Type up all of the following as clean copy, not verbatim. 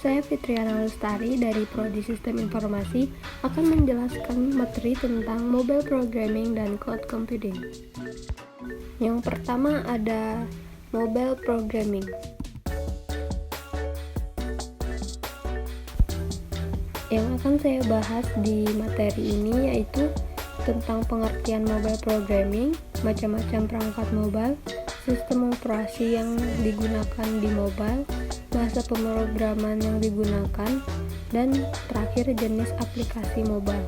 Saya Fitriana Lestari dari Prodi Sistem Informasi akan menjelaskan materi tentang mobile programming dan cloud computing. Yang pertama ada mobile programming. Yang akan saya bahas di materi ini yaitu tentang pengertian mobile programming, macam-macam perangkat mobile, sistem operasi yang digunakan di mobile, bahasa pemrograman yang digunakan, dan terakhir jenis aplikasi mobile.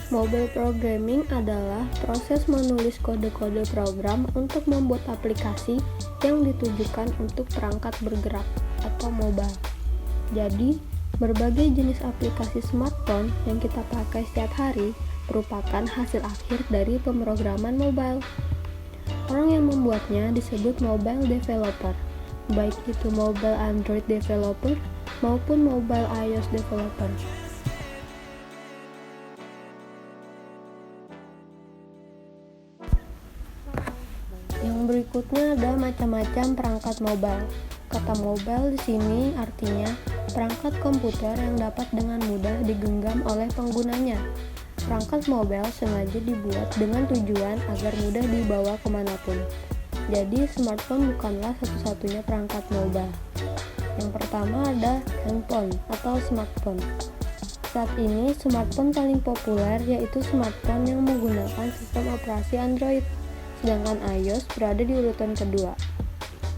Mobile programming adalah proses menulis kode-kode program untuk membuat aplikasi yang ditujukan untuk perangkat bergerak atau mobile. Jadi, berbagai jenis aplikasi smartphone yang kita pakai setiap hari merupakan hasil akhir dari pemrograman mobile. Orang yang membuatnya disebut mobile developer, baik itu mobile Android developer maupun mobile iOS developer. Yang berikutnya ada macam-macam perangkat mobile. Kata mobile di sini artinya perangkat komputer yang dapat dengan mudah digenggam oleh penggunanya. Perangkat mobile sengaja dibuat dengan tujuan agar mudah dibawa kemanapun. Jadi smartphone bukanlah satu-satunya perangkat mobile. Yang pertama ada handphone atau smartphone. Saat ini smartphone paling populer yaitu smartphone yang menggunakan sistem operasi Android, sedangkan iOS berada di urutan kedua.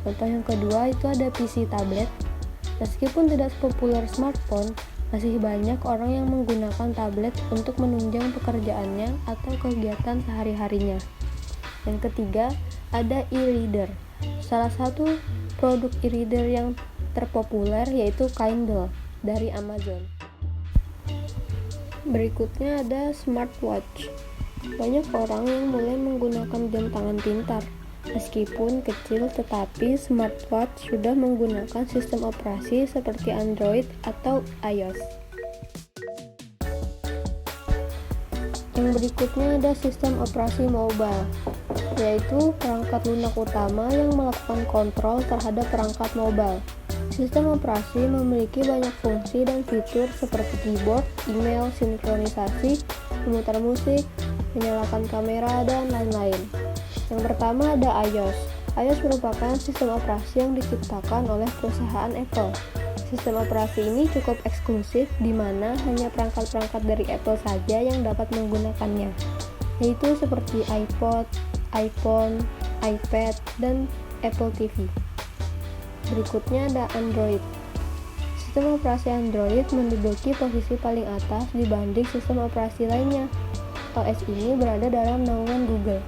Contoh yang kedua itu ada PC tablet. Meskipun tidak sepopuler smartphone, masih banyak orang yang menggunakan tablet untuk menunjang pekerjaannya atau kegiatan sehari-harinya. Yang ketiga, ada e-reader. Salah satu produk e-reader yang terpopuler yaitu Kindle dari Amazon. Berikutnya ada smartwatch. Banyak orang yang mulai menggunakan jam tangan pintar. Meskipun kecil, tetapi smartwatch sudah menggunakan sistem operasi seperti Android atau iOS. Yang berikutnya ada sistem operasi mobile, yaitu perangkat lunak utama yang melakukan kontrol terhadap perangkat mobile. Sistem operasi memiliki banyak fungsi dan fitur seperti keyboard, email, sinkronisasi, memutar musik, menyalakan kamera, dan lain-lain. Yang pertama ada iOS. iOS merupakan sistem operasi yang diciptakan oleh perusahaan Apple. Sistem operasi ini cukup eksklusif di mana hanya perangkat-perangkat dari Apple saja yang dapat menggunakannya, yaitu seperti iPod, iPhone, iPad, dan Apple TV. Berikutnya ada Android. Sistem operasi Android menduduki posisi paling atas dibanding sistem operasi lainnya. OS ini berada dalam naungan Google.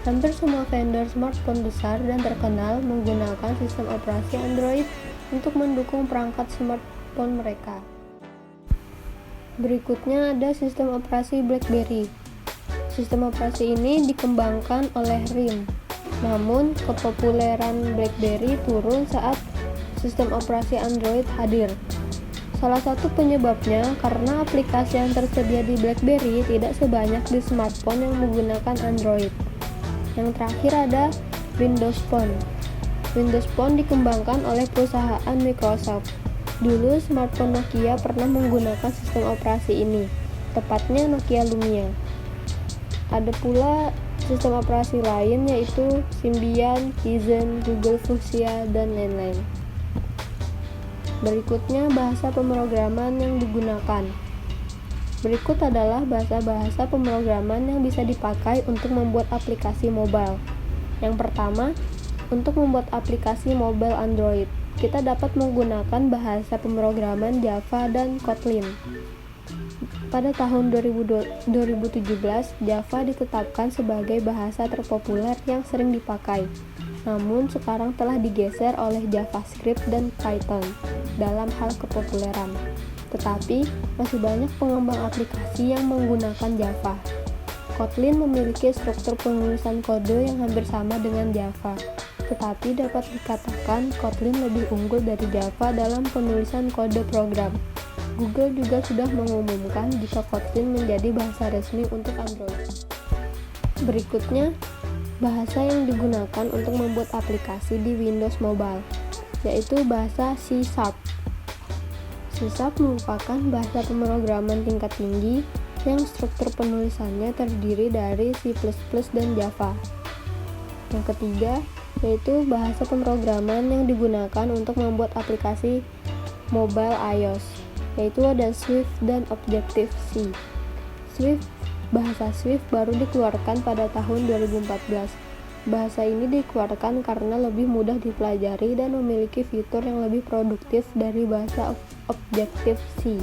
Hampir semua vendor smartphone besar dan terkenal menggunakan sistem operasi Android untuk mendukung perangkat smartphone mereka. Berikutnya ada sistem operasi BlackBerry. Sistem operasi ini dikembangkan oleh RIM. Namun, kepopuleran BlackBerry turun saat sistem operasi Android hadir. Salah satu penyebabnya karena aplikasi yang tersedia di BlackBerry tidak sebanyak di smartphone yang menggunakan Android. Yang terakhir ada Windows Phone. Windows Phone dikembangkan oleh perusahaan Microsoft. Dulu smartphone Nokia pernah menggunakan sistem operasi ini, tepatnya Nokia Lumia. Ada pula sistem operasi lain yaitu Symbian, Tizen, Google Fuchsia, dan lain-lain. Berikutnya bahasa pemrograman yang digunakan. Berikut adalah bahasa-bahasa pemrograman yang bisa dipakai untuk membuat aplikasi mobile. Yang pertama, untuk membuat aplikasi mobile Android, kita dapat menggunakan bahasa pemrograman Java dan Kotlin. Pada tahun 2017, Java ditetapkan sebagai bahasa terpopuler yang sering dipakai. Namun sekarang telah digeser oleh JavaScript dan Python dalam hal kepopuleran. Tetapi, masih banyak pengembang aplikasi yang menggunakan Java. Kotlin memiliki struktur penulisan kode yang hampir sama dengan Java, tetapi dapat dikatakan Kotlin lebih unggul dari Java dalam penulisan kode program. Google juga sudah mengumumkan jika Kotlin menjadi bahasa resmi untuk Android. Berikutnya, Bahasa yang digunakan untuk membuat aplikasi di Windows Mobile, yaitu bahasa C#. C# merupakan bahasa pemrograman tingkat tinggi yang struktur penulisannya terdiri dari C++ dan Java. Yang ketiga, yaitu bahasa pemrograman yang digunakan untuk membuat aplikasi mobile iOS, yaitu ada Swift dan Objective-C. Bahasa Swift baru dikeluarkan pada tahun 2014. Bahasa ini dikeluarkan karena lebih mudah dipelajari dan memiliki fitur yang lebih produktif dari bahasa Objective-C.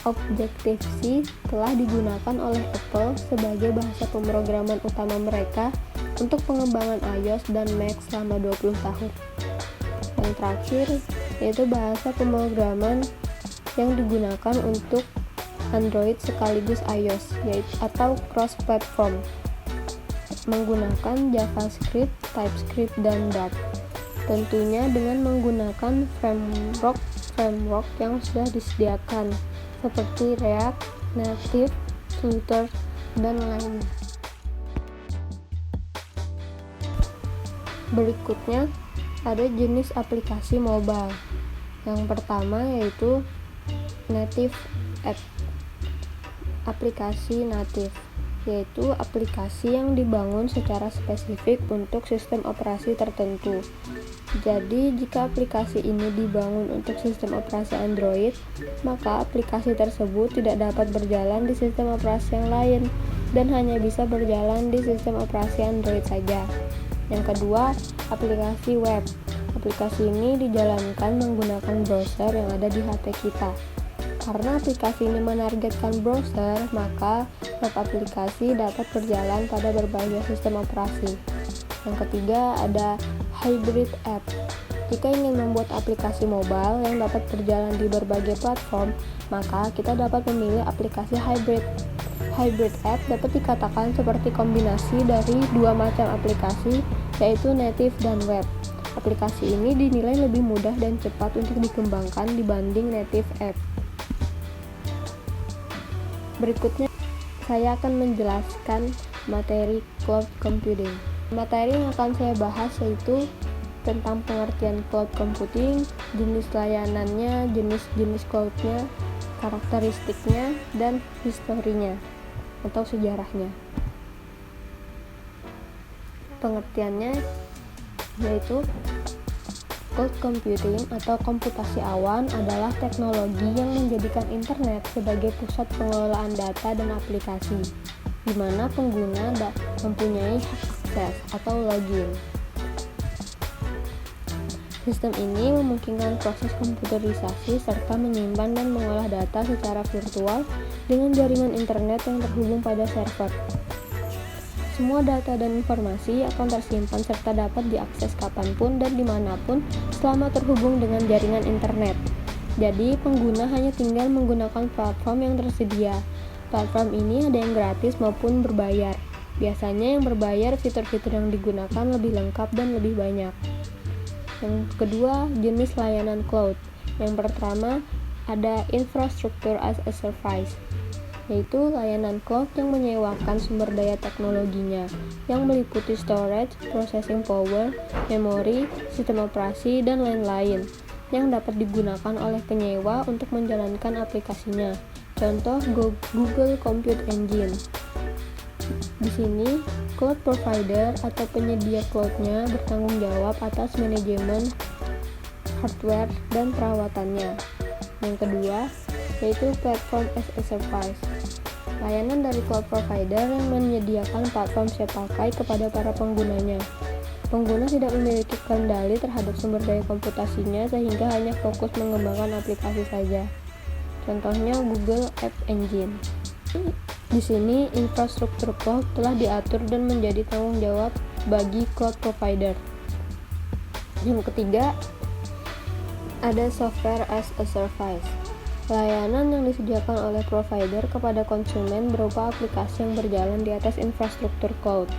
Objective-C telah digunakan oleh Apple sebagai bahasa pemrograman utama mereka untuk pengembangan iOS dan Mac selama 20 tahun. Yang terakhir, yaitu bahasa pemrograman yang digunakan untuk Android sekaligus iOS, yaitu atau cross-platform, menggunakan JavaScript, TypeScript, dan Dart. Tentunya dengan menggunakan framework yang sudah disediakan, seperti React, Native, Flutter, dan lainnya. Berikutnya, ada jenis aplikasi mobile. Yang pertama yaitu Native App. Aplikasi natif, yaitu aplikasi yang dibangun secara spesifik untuk sistem operasi tertentu. Jadi, jika aplikasi ini dibangun untuk sistem operasi Android, maka aplikasi tersebut tidak dapat berjalan di sistem operasi yang lain dan hanya bisa berjalan di sistem operasi Android saja. Yang kedua, aplikasi web. Aplikasi ini dijalankan menggunakan browser yang ada di HP kita. Karena aplikasi ini menargetkan browser, maka web aplikasi dapat berjalan pada berbagai sistem operasi. Yang ketiga, ada hybrid app. Jika ingin membuat aplikasi mobile yang dapat berjalan di berbagai platform, maka kita dapat memilih aplikasi hybrid. Hybrid app dapat dikatakan seperti kombinasi dari dua macam aplikasi, yaitu native dan web. Aplikasi ini dinilai lebih mudah dan cepat untuk dikembangkan dibanding native app. Berikutnya, saya akan menjelaskan materi cloud computing. Materi yang akan saya bahas yaitu tentang pengertian cloud computing, jenis layanannya, jenis-jenis cloud-nya, karakteristiknya, dan historinya atau sejarahnya. Pengertiannya yaitu cloud computing atau komputasi awan adalah teknologi yang menjadikan internet sebagai pusat pengelolaan data dan aplikasi, di mana pengguna mempunyai hak akses atau login. Sistem ini memungkinkan proses komputerisasi serta menyimpan dan mengolah data secara virtual dengan jaringan internet yang terhubung pada server. Semua data dan informasi akan tersimpan serta dapat diakses kapanpun dan dimanapun selama terhubung dengan jaringan internet. Jadi, pengguna hanya tinggal menggunakan platform yang tersedia. Platform ini ada yang gratis maupun berbayar. Biasanya yang berbayar fitur-fitur yang digunakan lebih lengkap dan lebih banyak. Yang kedua, jenis layanan cloud. Yang pertama, ada infrastructure as a service, yaitu layanan cloud yang menyewakan sumber daya teknologinya, yang meliputi storage, processing power, memori, sistem operasi, dan lain-lain, yang dapat digunakan oleh penyewa untuk menjalankan aplikasinya. Contoh Google Compute Engine. Di sini, cloud provider atau penyedia cloud-nya bertanggung jawab atas manajemen hardware dan perawatannya. Yang kedua, yaitu platform as a service. Layanan dari cloud provider yang menyediakan platform siap pakai kepada para penggunanya. Pengguna tidak memiliki kendali terhadap sumber daya komputasinya sehingga hanya fokus mengembangkan aplikasi saja. Contohnya Google App Engine. Di sini, infrastruktur cloud telah diatur dan menjadi tanggung jawab bagi cloud provider. Yang ketiga, ada software as a service. Layanan yang disediakan oleh provider kepada konsumen berupa aplikasi yang berjalan di atas infrastruktur cloud.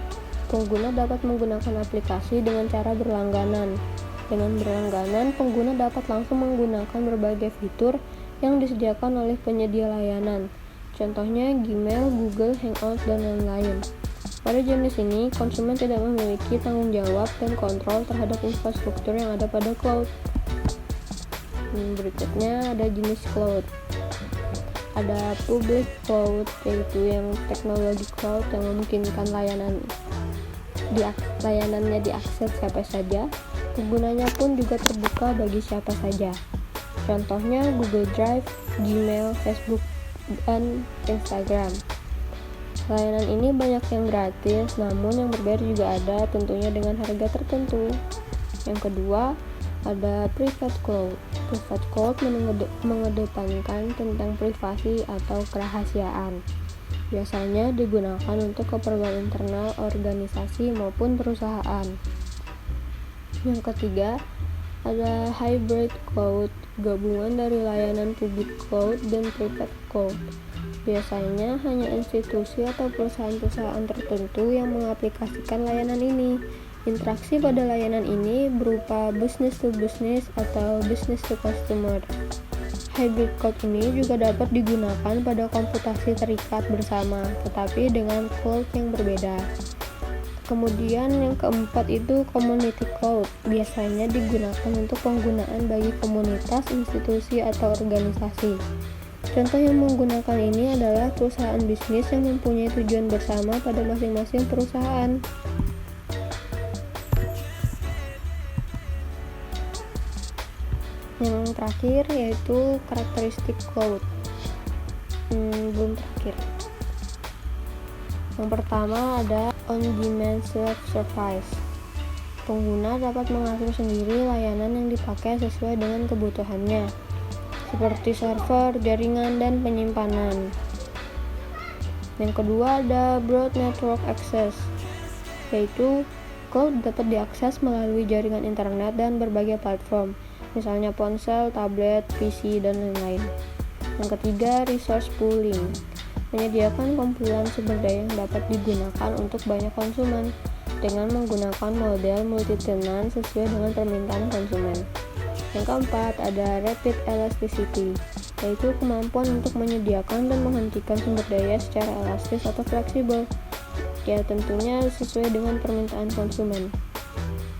Pengguna dapat menggunakan aplikasi dengan cara berlangganan. Dengan berlangganan, pengguna dapat langsung menggunakan berbagai fitur yang disediakan oleh penyedia layanan. Contohnya Gmail, Google Hangout, dan lain-lain. Pada jenis ini, konsumen tidak memiliki tanggung jawab dan kontrol terhadap infrastruktur yang ada pada cloud. Berikutnya ada jenis cloud. Ada public cloud, yaitu yang teknologi cloud yang memungkinkan layanannya diakses siapa saja. Penggunanya pun juga terbuka bagi siapa saja. Contohnya Google Drive, Gmail, Facebook, dan Instagram. Layanan ini banyak yang gratis, namun yang berbayar juga ada, tentunya dengan harga tertentu. Yang kedua, ada private cloud. Private cloud mengedepankan tentang privasi atau kerahasiaan. Biasanya digunakan untuk keperluan internal organisasi maupun perusahaan. Yang ketiga, ada hybrid cloud, gabungan dari layanan public cloud dan private cloud. Biasanya hanya institusi atau perusahaan-perusahaan tertentu yang mengaplikasikan layanan ini. Interaksi pada layanan ini berupa business to business atau business to customer. Hybrid cloud ini juga dapat digunakan pada komputasi terikat bersama, tetapi dengan cloud yang berbeda. Kemudian yang keempat itu community cloud. Biasanya digunakan untuk penggunaan bagi komunitas, institusi, atau organisasi. Contoh yang menggunakan ini adalah perusahaan bisnis yang mempunyai tujuan bersama pada masing-masing perusahaan. Yang terakhir yaitu karakteristik cloud. Belum terakhir. Yang pertama ada on-demand self-service. Pengguna dapat mengatur sendiri layanan yang dipakai sesuai dengan kebutuhannya, seperti server, jaringan, dan penyimpanan. Yang kedua ada broad network access, yaitu cloud dapat diakses melalui jaringan internet dan berbagai platform, misalnya ponsel, tablet, PC, dan lain-lain. Yang ketiga, resource pooling, menyediakan kumpulan sumber daya yang dapat digunakan untuk banyak konsumen dengan menggunakan model multi-tenant sesuai dengan permintaan konsumen. Yang keempat, ada rapid elasticity, yaitu kemampuan untuk menyediakan dan menghentikan sumber daya secara elastis atau fleksibel, ya tentunya sesuai dengan permintaan konsumen.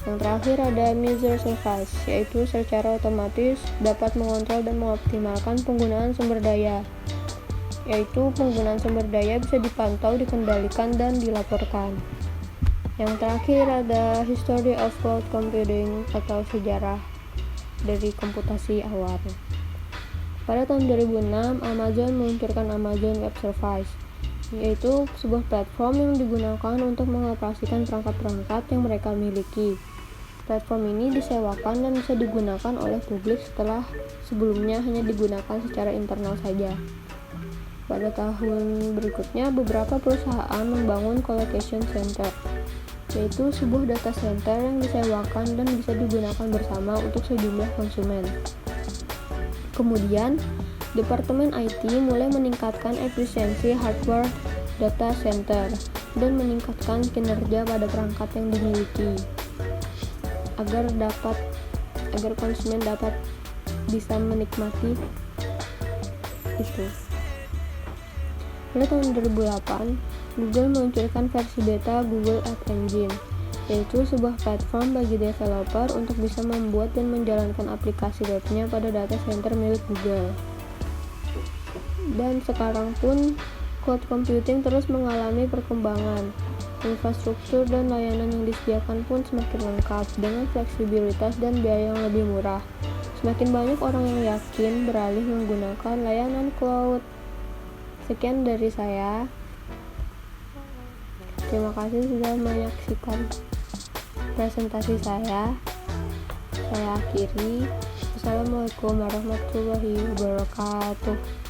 Yang terakhir ada user service, yaitu secara otomatis dapat mengontrol dan mengoptimalkan penggunaan sumber daya, yaitu penggunaan sumber daya bisa dipantau, dikendalikan, dan dilaporkan. Yang terakhir ada history of cloud computing atau sejarah dari komputasi awal. Pada tahun 2006, Amazon meluncurkan Amazon Web Services, yaitu sebuah platform yang digunakan untuk mengoperasikan perangkat-perangkat yang mereka miliki. Platform ini disewakan dan bisa digunakan oleh publik setelah sebelumnya hanya digunakan secara internal saja. Pada tahun berikutnya, beberapa perusahaan membangun colocation center, yaitu sebuah data center yang disewakan dan bisa digunakan bersama untuk sejumlah konsumen. Kemudian, Departemen IT mulai meningkatkan efisiensi hardware data center dan meningkatkan kinerja pada perangkat yang dimiliki agar konsumen dapat bisa menikmati itu. Pada tahun 2008, Google meluncurkan versi beta Google App Engine, yaitu sebuah platform bagi developer untuk bisa membuat dan menjalankan aplikasi webnya pada data center milik Google. Dan sekarang pun, cloud computing terus mengalami perkembangan. Infrastruktur dan layanan yang disediakan pun semakin lengkap dengan fleksibilitas dan biaya yang lebih murah. Semakin banyak orang yang yakin beralih menggunakan layanan cloud. Sekian dari saya. Terima kasih sudah menyaksikan presentasi saya. Saya akhiri. Wassalamualaikum warahmatullahi wabarakatuh.